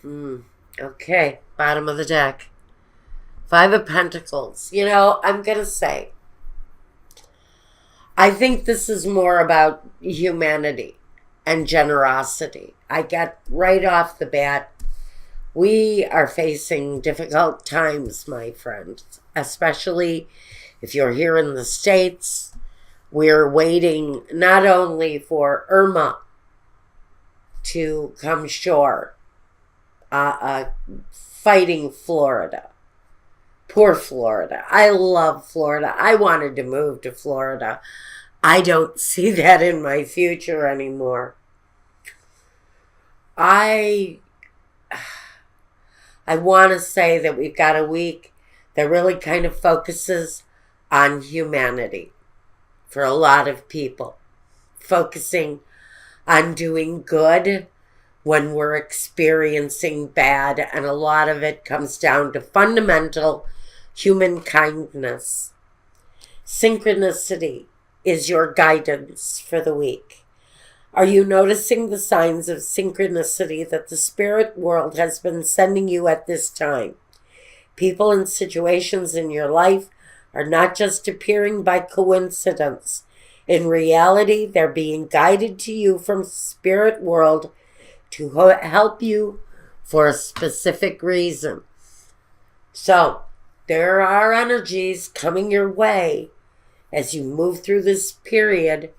Okay, bottom of the deck. Five of Pentacles. You know, I'm going to say, I think this is more about humanity and generosity. I get right off the bat, we are facing difficult times, my friends, especially if you're here in the States. We're waiting not only for Irma to come shore, fighting Florida. Poor Florida. I love Florida. I wanted to move to Florida. I don't see that in my future anymore. I I want to say that we've got a week that really kind of focuses on humanity for a lot of people, focusing on doing good when we're experiencing bad, and a lot of it comes down to fundamental human kindness. Synchronicity is your guidance for the week. Are you noticing the signs of synchronicity that the spirit world has been sending you at this time? People and situations in your life are not just appearing by coincidence. In reality, they're being guided to you from spirit world to help you for a specific reason. So, there are energies coming your way as you move through this period.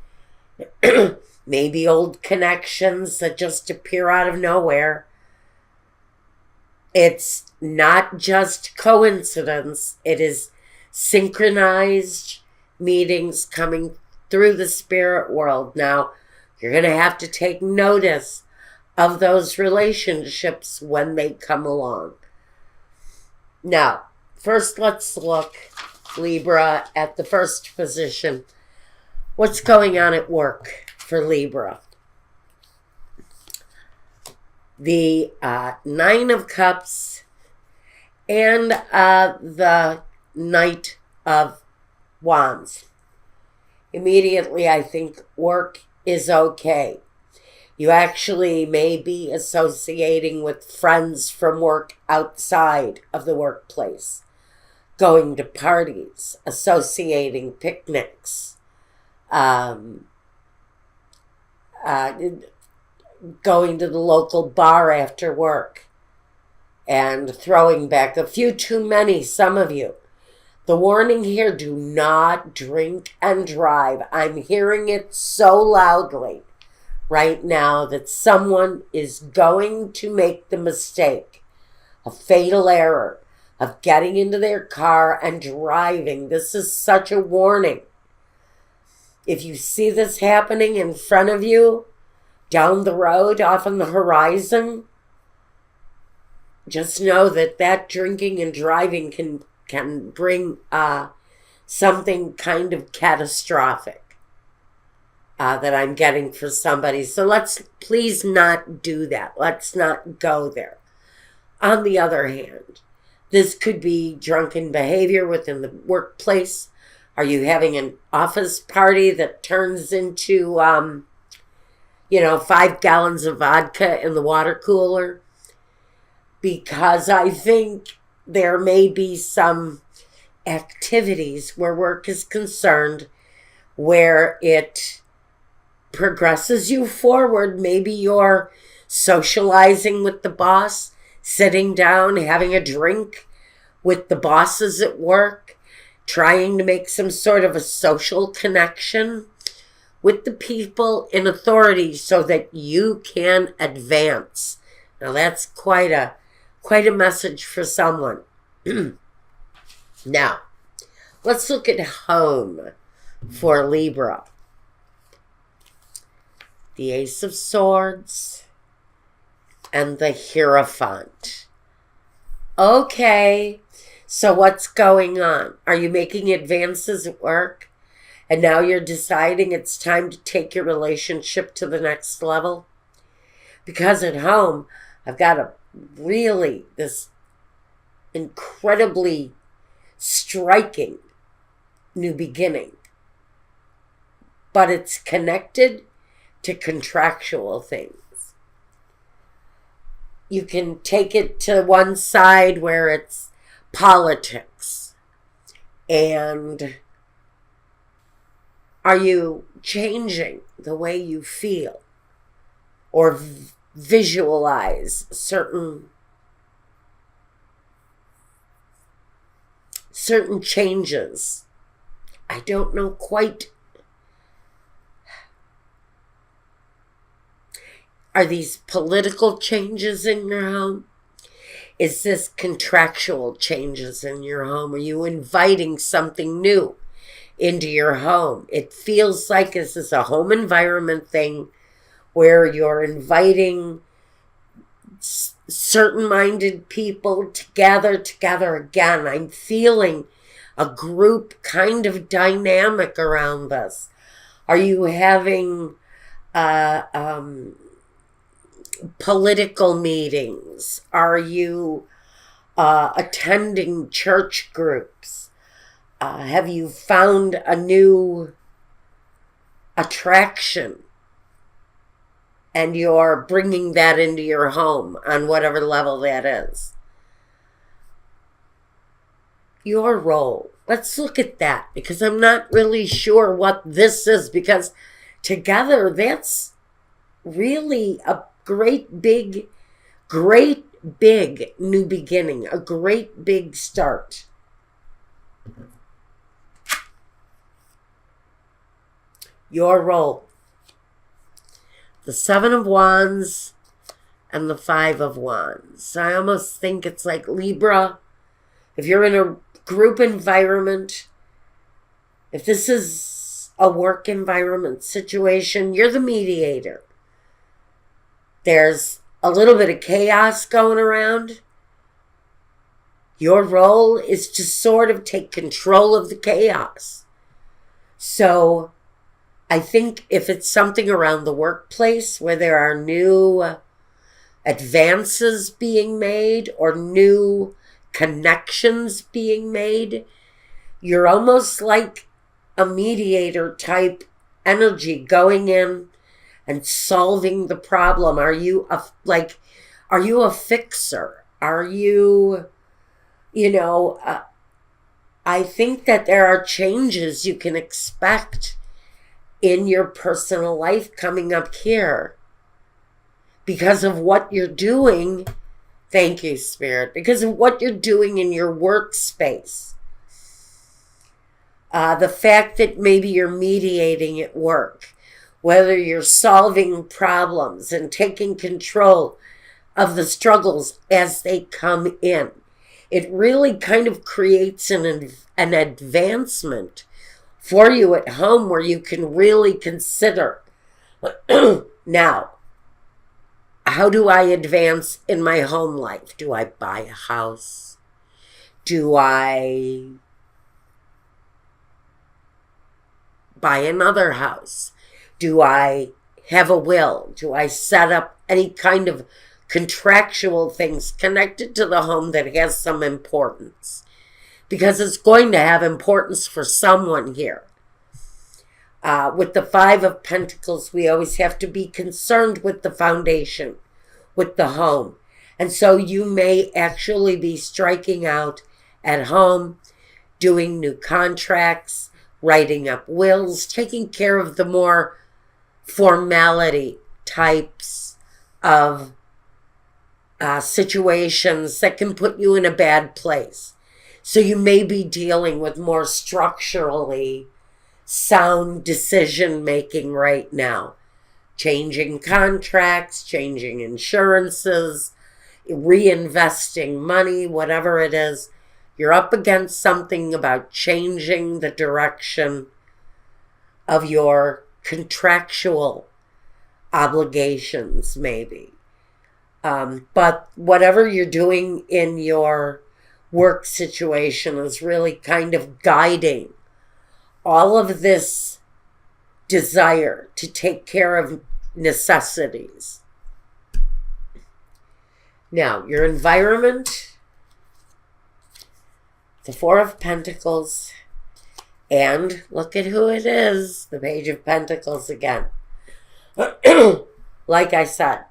Maybe old connections that just appear out of nowhere. It's not just coincidence. It is synchronized meetings coming through the spirit world. Now, you're going to have to take notice of those relationships when they come along. Now, first let's look, Libra, at the first position. What's going on at work for Libra? The Nine of Cups and the Knight of Wands. Immediately, I think work is okay. You actually may be associating with friends from work outside of the workplace, going to parties, associating picnics, going to the local bar after work and throwing back a few too many, some of you. The warning here, do not drink and drive. I'm hearing it so loudly right now that someone is going to make the mistake, a fatal error of getting into their car and driving. This is such a warning. If you see this happening in front of you, down the road, off on the horizon, just know that drinking and driving can bring something kind of catastrophic that I'm getting for somebody. So let's please not do that. Let's not go there. On the other hand, this could be drunken behavior within the workplace. Are you having an office party that turns into 5 gallons of vodka in the water cooler? Because I think there may be some activities where work is concerned where it progresses you forward. Maybe you're socializing with the boss, sitting down, having a drink with the bosses at work, trying to make some sort of a social connection with the people in authority so that you can advance. Now that's quite a message for someone. Now, let's look at home for Libra. The Ace of Swords and the Hierophant. Okay, so what's going on? Are you making advances at work? And now you're deciding it's time to take your relationship to the next level? Because at home, I've got this incredibly striking new beginning. But it's connected to contractual things. you can take it to one side where it's politics. And are you changing the way you feel or visualize certain changes? I don't know quite. Are these political changes in your home? Is this contractual changes in your home? Are you inviting something new into your home? It feels like this is a home environment thing where you're inviting certain minded people to gather together again. I'm feeling a group kind of dynamic around this. Are you having political meetings? Are you attending church groups? Have you found a new attraction and you're bringing that into your home on whatever level that is? Your role. Let's look at that, because I'm not really sure what this is, because together that's really a great big new beginning, a great big start. Your role. The Seven of Wands and the Five of Wands. I almost think it's like Libra. If you're in a group environment, if this is a work environment situation, you're the mediator. There's a little bit of chaos going around. Your role is to sort of take control of the chaos. So I think if it's something around the workplace where there are new advances being made or new connections being made, you're almost like a mediator type energy going in and solving the problem. Are you a fixer? Are you, I think that there are changes you can expect in your personal life coming up here because of what you're doing. Thank you, Spirit. Because of what you're doing in your workspace. The fact that maybe you're mediating at work, whether you're solving problems and taking control of the struggles as they come in. It really kind of creates an advancement for you at home where you can really consider, now, how do I advance in my home life? Do I buy a house? Do I buy another house? Do I have a will? Do I set up any kind of contractual things connected to the home that has some importance? Because it's going to have importance for someone here. With the Five of Pentacles, we always have to be concerned with the foundation, with the home. And so you may actually be striking out at home, doing new contracts, writing up wills, taking care of the more formality types of situations that can put you in a bad place. So you may be dealing with more structurally sound decision making right now. Changing contracts, changing insurances, reinvesting money, whatever it is. You're up against something about changing the direction of your contractual obligations, maybe. But whatever you're doing in your work situation is really kind of guiding all of this desire to take care of necessities. Now, your environment, the Four of Pentacles, and look at who it is, the Page of Pentacles again. Like I said,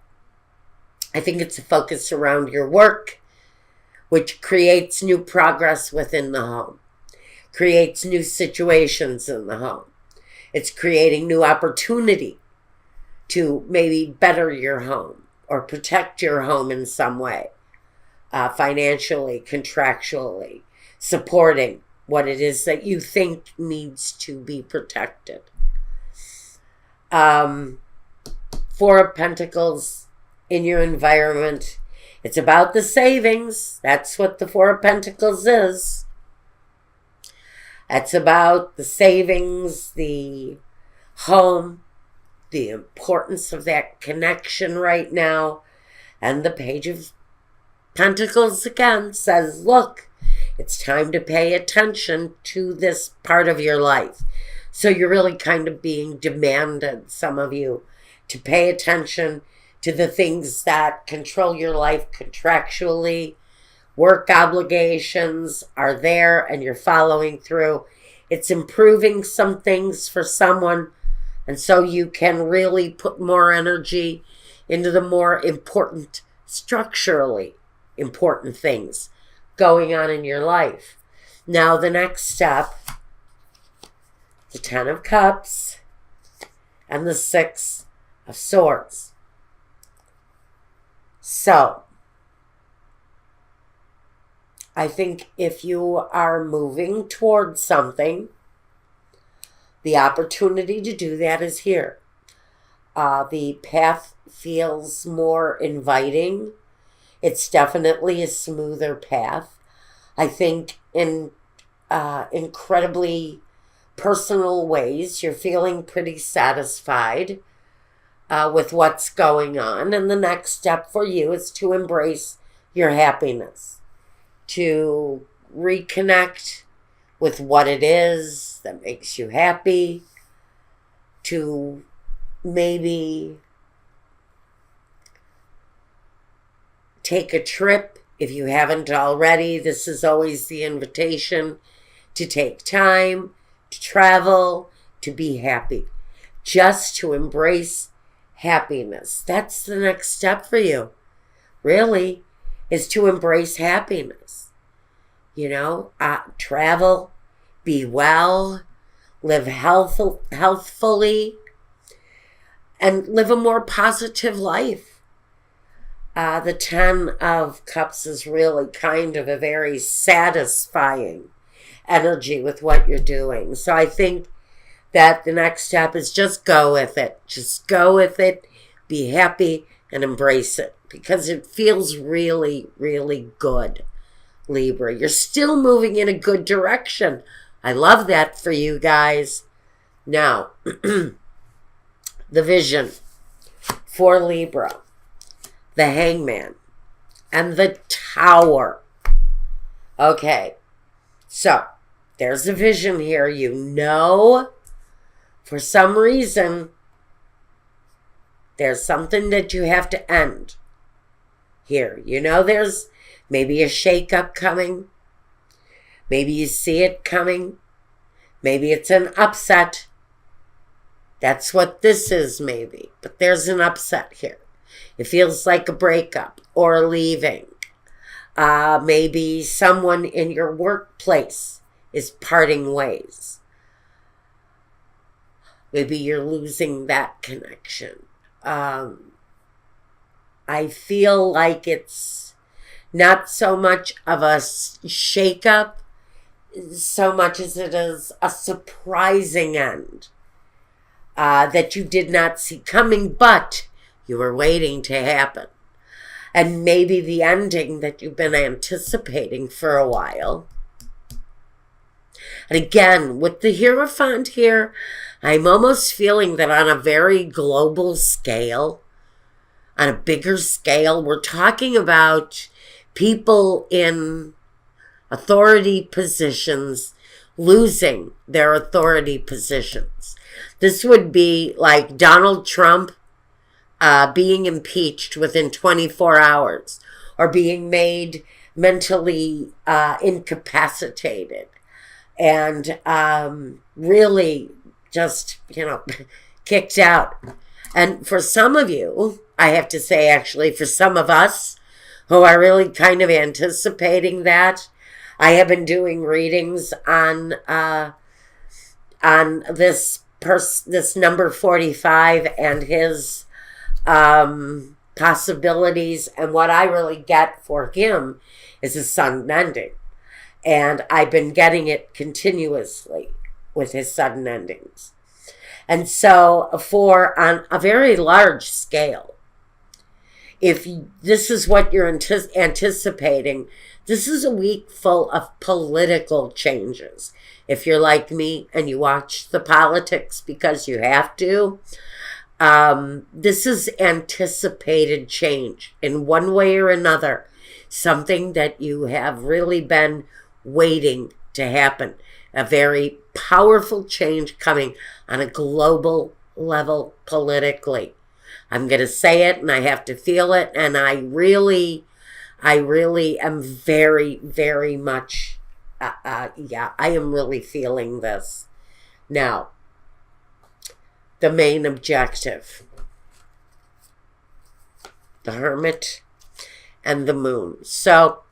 I think it's a focus around your work, which creates new progress within the home, creates new situations in the home. It's creating new opportunity to maybe better your home or protect your home in some way, financially, contractually, supporting what it is that you think needs to be protected. Four of Pentacles in your environment. It's about the savings. That's what the Four of Pentacles is. It's about the savings, the home, the importance of that connection right now. And the Page of Pentacles again says, look, it's time to pay attention to this part of your life. So you're really kind of being demanded, some of you, to pay attention to the things that control your life contractually. Work obligations are there and you're following through. It's improving some things for someone, and so you can really put more energy into the more important, structurally important things going on in your life. Now the next step, the Ten of Cups and the Six of Swords. So, I think if you are moving towards something, the opportunity to do that is here. The path feels more inviting. It's definitely a smoother path. I think in incredibly personal ways, you're feeling pretty satisfied with what's going on. And the next step for you is to embrace your happiness, to reconnect with what it is that makes you happy, to maybe take a trip if you haven't already. This is always the invitation to take time, to travel, to be happy, just to embrace happiness. That's the next step for you, really, is to embrace happiness. You know, travel, be well, live healthfully, and live a more positive life. The Ten of Cups is really kind of a very satisfying energy with what you're doing. So I think that the next step is just go with it. Just go with it, be happy, and embrace it, because it feels really, really good, Libra. You're still moving in a good direction. I love that for you guys. Now, the vision for Libra, the Hangman, and the Tower. Okay, so there's a vision here. You know, for some reason, there's something that you have to end here. You know, there's maybe a shakeup coming. Maybe you see it coming. Maybe it's an upset. That's what this is, maybe. But there's an upset here. It feels like a breakup or leaving. Maybe someone in your workplace is parting ways. Maybe you're losing that connection. I feel like it's not so much of a shakeup, so much as it is a surprising end that you did not see coming, but you were waiting to happen. And maybe the ending that you've been anticipating for a while. And again, with the Hierophant here, I'm almost feeling that on a very global scale, on a bigger scale, we're talking about people in authority positions losing their authority positions. This would be like Donald Trump being impeached within 24 hours or being made mentally incapacitated and really just, kicked out. And for some of you, I have to say, actually, for some of us who are really kind of anticipating that, I have been doing readings on this number 45 and his possibilities, and what I really get for him is a sudden ending. And I've been getting it continuously with his sudden endings. And so on a very large scale, if this is what you're anticipating, this is a week full of political changes. If you're like me and you watch the politics because you have to, this is anticipated change in one way or another. Something that you have really been waiting to happen. A very powerful change coming on a global level politically. I'm going to say it and I have to feel it. And I really am very, very much, I am really feeling this. Now, the main objective. The Hermit and the Moon. So,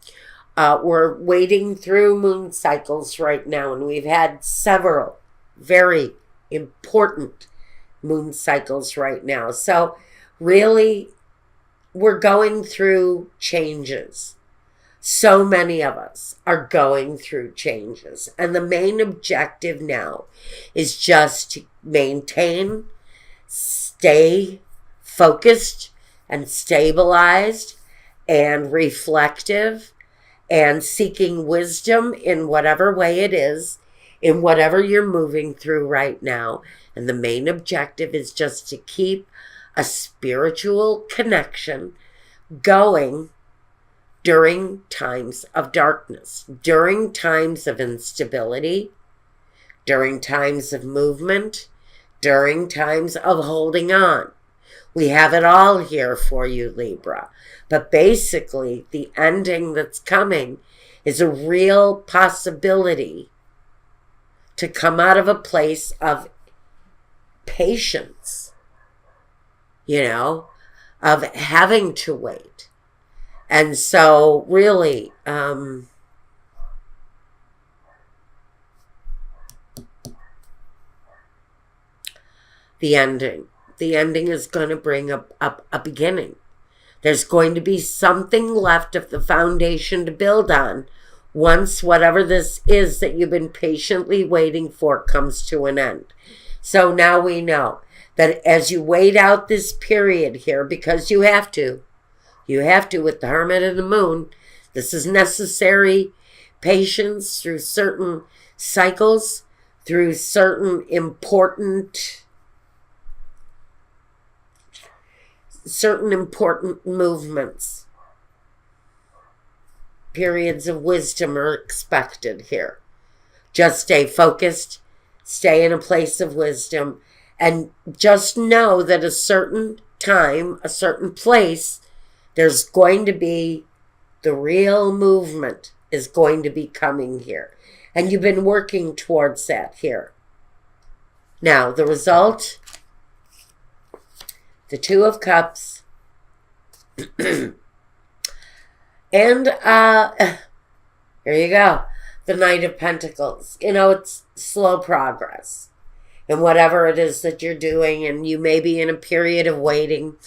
we're wading through moon cycles right now, and we've had several very important moon cycles right now. So really, we're going through changes. So many of us are going through changes. And the main objective now is just to maintain, stay focused and stabilized and reflective and seeking wisdom in whatever way it is, in whatever you're moving through right now. And the main objective is just to keep a spiritual connection going during times of darkness, during times of instability, during times of movement, during times of holding on. We have it all here for you, Libra. But basically, the ending that's coming is a real possibility to come out of a place of patience, of having to wait. And so, really, the ending is going to bring a beginning. There's going to be something left of the foundation to build on once whatever this is that you've been patiently waiting for comes to an end. So now we know that as you wait out this period here, because you have to with the Hermit and the Moon, this is necessary patience through certain cycles, through certain important movements. Periods of wisdom are expected here. Just stay focused, stay in a place of wisdom, and just know that a certain time, a certain place, there's going to be the real movement is going to be coming here. And you've been working towards that here. Now, the result, the Two of Cups, and here you go, the Knight of Pentacles. It's slow progress in whatever it is that you're doing, and you may be in a period of waiting,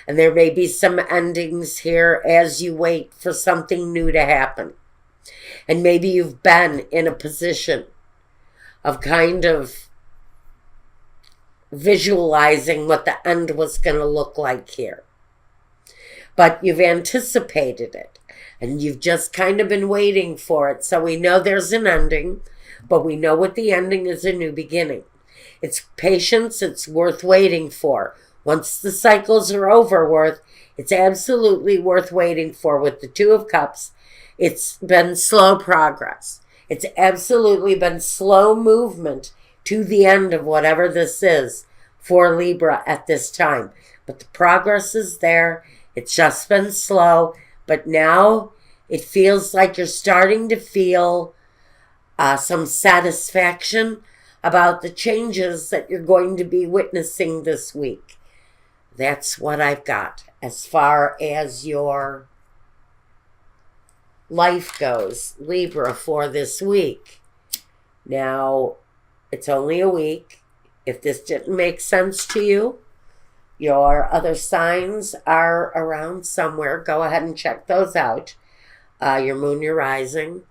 and there may be some endings here as you wait for something new to happen. And maybe you've been in a position of kind of visualizing what the end was going to look like here. But you've anticipated it, and you've just kind of been waiting for it. So we know there's an ending, but we know what the ending is, a new beginning. It's patience. It's worth waiting for. Once the cycles are over, it's absolutely worth waiting for. With the Two of Cups, it's been slow progress. It's absolutely been slow movement to the end of whatever this is for Libra at this time. But the progress is there. It's just been slow. But now it feels like you're starting to feel some satisfaction about the changes that you're going to be witnessing this week. That's what I've got as far as your life goes, Libra, for this week. Now, it's only a week. If this didn't make sense to you, your other signs are around somewhere. Go ahead and check those out. Your moon, your rising.